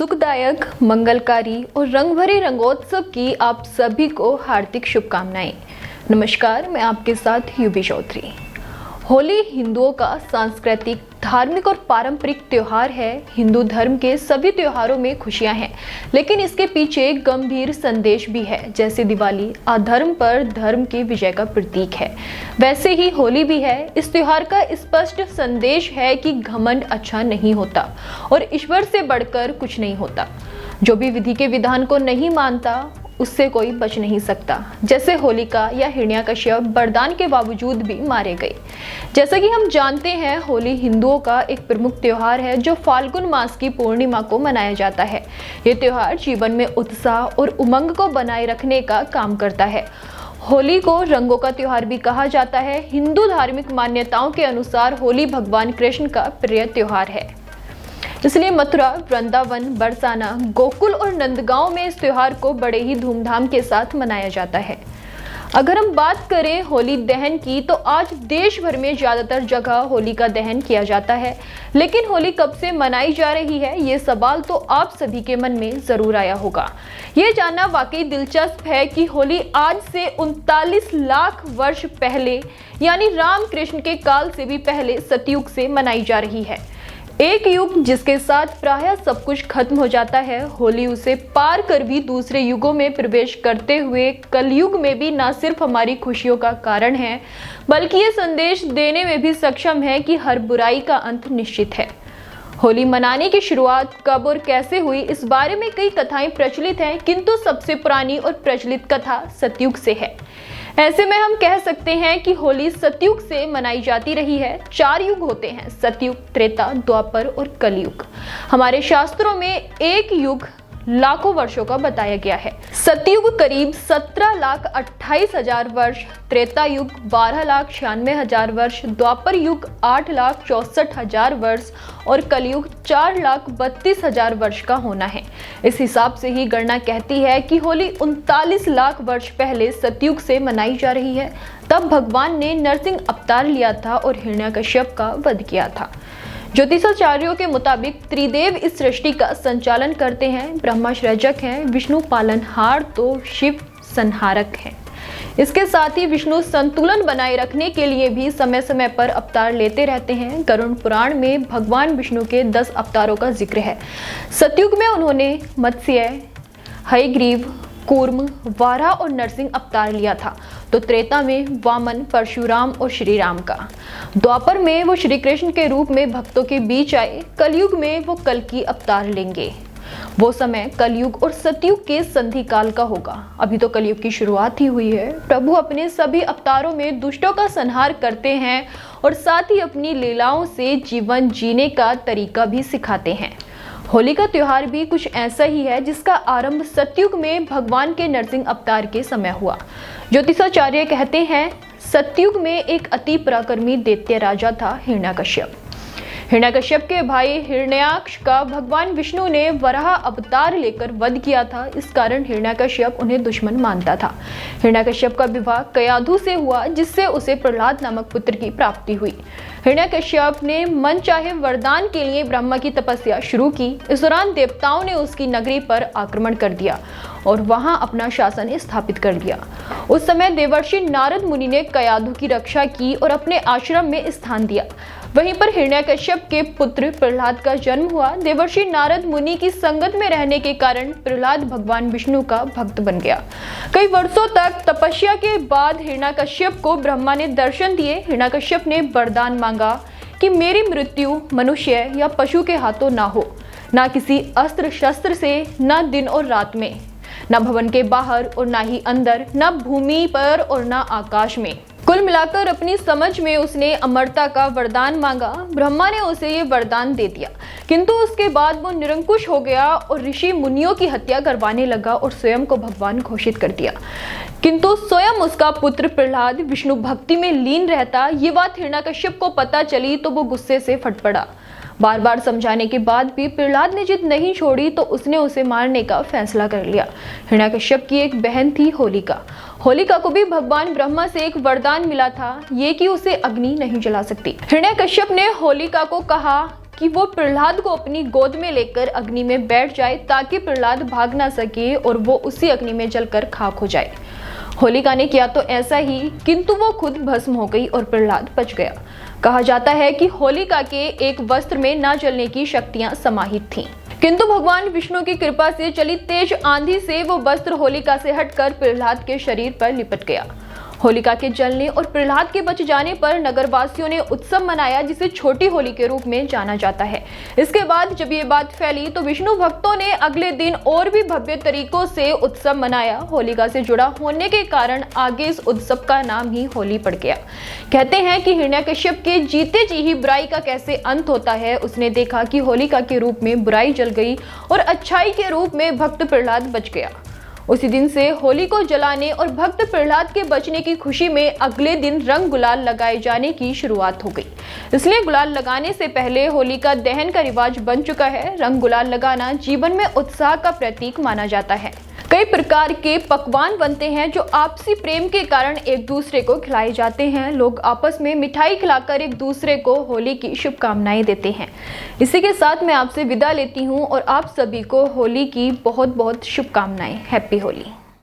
सुखदायक, मंगलकारी और रंग भरे रंगोत्सव की आप सभी को हार्दिक शुभकामनाएं। नमस्कार, मैं आपके साथ यूबी चौधरी। होली हिंदुओं का सांस्कृतिक, धार्मिक और पारंपरिक त्योहार है। हिंदू धर्म के सभी त्योहारों में खुशियां हैं, लेकिन इसके पीछे एक गंभीर संदेश भी है। जैसे दिवाली अधर्म पर धर्म की विजय का प्रतीक है, वैसे ही होली भी है। इस त्योहार का स्पष्ट संदेश है कि घमंड अच्छा नहीं होता और ईश्वर से बढ़कर कुछ नहीं होता। जो भी विधि के विधान को नहीं मानता उससे कोई बच नहीं सकता। जैसे होलिका या हिरण्यकश्यप वरदान के बावजूद भी मारे गए। जैसा कि हम जानते हैं, होली हिंदुओं का एक प्रमुख त्योहार है जो फाल्गुन मास की पूर्णिमा को मनाया जाता है। ये त्योहार जीवन में उत्साह और उमंग को बनाए रखने का काम करता है। होली को रंगों का त्योहार भी कहा जाता है। हिंदू धार्मिक मान्यताओं के अनुसार होली भगवान कृष्ण का प्रिय त्योहार है, इसलिए मथुरा, वृंदावन, बरसाना, गोकुल और नंदगांव में इस त्योहार को बड़े ही धूमधाम के साथ मनाया जाता है। अगर हम बात करें होली दहन की, तो आज देश भर में ज्यादातर जगह होली का दहन किया जाता है। लेकिन होली कब से मनाई जा रही है, ये सवाल तो आप सभी के मन में जरूर आया होगा। ये जानना वाकई दिलचस्प है कि होली आज से 39 लाख वर्ष पहले, यानी राम कृष्ण के काल से भी पहले सतयुग से मनाई जा रही है। एक युग जिसके साथ प्रायः सब कुछ खत्म हो जाता है। होली उसे पार कर भी दूसरे युगों में प्रवेश करते हुए कलयुग में भी न सिर्फ हमारी खुशियों का कारण है, बल्कि ये संदेश देने में भी सक्षम है कि हर बुराई का अंत निश्चित है। होली मनाने की शुरुआत कब और कैसे हुई, इस बारे में कई कथाएं प्रचलित हैं, किंतु सबसे पुरानी और प्रचलित कथा सतयुग से है। ऐसे में हम कह सकते हैं कि होली सतयुग से मनाई जाती रही है। 4 युग होते हैं: सतयुग, त्रेता, द्वापर और कलयुग। हमारे शास्त्रों में एक युग लाखों वर्षों का बताया गया है। सतयुग करीब 17,28,000 वर्ष, त्रेता युग 12,96,000 वर्ष, द्वापर युग 8,64,000 वर्ष और कलयुग 4,32,000 वर्ष का होना है। इस हिसाब से ही गणना कहती है कि होली 39 लाख वर्ष पहले सतयुग से मनाई जा रही है। तब भगवान ने नरसिंह अवतार लिया था और हिरण्यकश्यप का वध किया था। ज्योतिषाचार्यों के मुताबिक त्रिदेव इस सृष्टि का संचालन करते हैं। ब्रह्मा सृजक हैं, विष्णु पालनहार तो शिव संहारक हैं। इसके साथ ही विष्णु संतुलन बनाए रखने के लिए भी समय समय पर अवतार लेते रहते हैं। गरुड़ पुराण में भगवान विष्णु के 10 अवतारों का जिक्र है। सतयुग में उन्होंने मत्स्य, हयग्रीव, कूर्म, वाराह और नरसिंह अवतार लिया था। तो त्रेता में वामन, परशुराम और श्री राम का। द्वापर में वो श्री कृष्ण के रूप में भक्तों के बीच आए। कलयुग में वो कल्कि अवतार लेंगे। वो समय कलयुग और सतयुग के संधि काल का होगा। अभी तो कलयुग की शुरुआत ही हुई है। प्रभु अपने सभी अवतारों में दुष्टों का संहार करते हैं और साथ ही अपनी लीलाओं से जीवन जीने का तरीका भी सिखाते हैं। होली का त्योहार भी कुछ ऐसा ही है, जिसका आरंभ सतयुग में भगवान के नरसिंह अवतार के समय हुआ। ज्योतिषाचार्य कहते हैं, सतयुग में एक अति पराक्रमी दैत्य राजा था, हिरण्यकश्यप। हिरण्यकश्यप के भाई हिरण्याक्ष का भगवान विष्णु ने वराह अवतार लेकर वध किया था। इस कारण हिरण्यकश्यप उन्हें दुश्मन मानता था। हिरण्यकश्यप का विवाह कयाधु से हुआ, जिससे उसे प्रहलाद नामक पुत्र की प्राप्ति हुई। हिरण्यकश्यप ने मन चाहे वरदान के लिए ब्रह्मा की तपस्या शुरू की। इस दौरान देवताओं ने उसकी नगरी पर आक्रमण कर दिया और वहां अपना शासन स्थापित कर दिया। उस समय देवर्षि नारद मुनि ने कयाधु की रक्षा की और अपने आश्रम में स्थान दिया। वहीं पर हिरण्यकश्यप के पुत्र प्रहलाद का जन्म हुआ। देवर्षि नारद मुनि की संगत में रहने के कारण प्रहलाद भगवान विष्णु का भक्त बन गया। कई वर्षों तक तपस्या के बाद हिरण्यकश्यप को ब्रह्मा ने दर्शन दिए। हिरण्यकश्यप ने वरदान मांगा कि मेरी मृत्यु मनुष्य या पशु के हाथों ना हो, ना किसी अस्त्र शस्त्र से, ना दिन और रात में, न भवन के बाहर और ना ही अंदर, न भूमि पर और न आकाश में। कुल मिलाकर अपनी समझ में उसने अमरता का वरदान मांगा। ब्रह्मा ने उसे ये वरदान दे दिया, किंतु उसके बाद वो निरंकुश हो गया और ऋषि मुनियों की हत्या करवाने लगा और स्वयं को भगवान घोषित कर दिया। किंतु स्वयं उसका पुत्र प्रहलाद विष्णु भक्ति में लीन रहता। ये बात हिरण्यकश्यप को पता चली तो वो गुस्से से फट पड़ा। बार बार समझाने के बाद भी प्रहलाद ने जिद नहीं छोड़ी तो उसने उसे मारने का फैसला कर लिया। हिरण्यकश्यप की एक बहन थी होलिका। होलिका को भी भगवान ब्रह्मा से एक वरदान मिला था, ये कि उसे अग्नि नहीं जला सकती। हिरण्यकश्यप ने होलिका को कहा कि वो प्रहलाद को अपनी गोद में लेकर अग्नि में बैठ जाए ताकि प्रहलाद भाग ना सके और वो उसी अग्नि में जलकर खाक हो जाए। होलिका ने किया तो ऐसा ही, किंतु वो खुद भस्म हो गई और प्रहलाद बच गया। कहा जाता है कि होलिका के एक वस्त्र में न जलने की शक्तियां समाहित थीं, किंतु भगवान विष्णु की कृपा से चली तेज आंधी से वो वस्त्र होलिका से हटकर प्रहलाद के शरीर पर लिपट गया। होलिका के जलने और प्रहलाद के बच जाने पर नगरवासियों ने उत्सव मनाया, जिसे छोटी होली के रूप में जाना जाता है। इसके बाद जब ये बात फैली तो विष्णु भक्तों ने अगले दिन और भी भव्य तरीकों से उत्सव मनाया। होलिका से जुड़ा होने के कारण आगे इस उत्सव का नाम ही होली पड़ गया। कहते हैं कि हिरण्यकश्यप के जीते जी ही बुराई का कैसे अंत होता है। उसने देखा कि होलिका के रूप में बुराई जल गई और अच्छाई के रूप में भक्त प्रहलाद बच गया। उसी दिन से होली को जलाने और भक्त प्रहलाद के बचने की खुशी में अगले दिन रंग गुलाल लगाए जाने की शुरुआत हो गई। इसलिए गुलाल लगाने से पहले होलिका दहन का रिवाज बन चुका है। रंग गुलाल लगाना जीवन में उत्साह का प्रतीक माना जाता है। कई प्रकार के पकवान बनते हैं जो आपसी प्रेम के कारण एक दूसरे को खिलाए जाते हैं। लोग आपस में मिठाई खिलाकर एक दूसरे को होली की शुभकामनाएं देते हैं। इसी के साथ मैं आपसे विदा लेती हूं और आप सभी को होली की बहुत बहुत शुभकामनाएं। हैप्पी होली।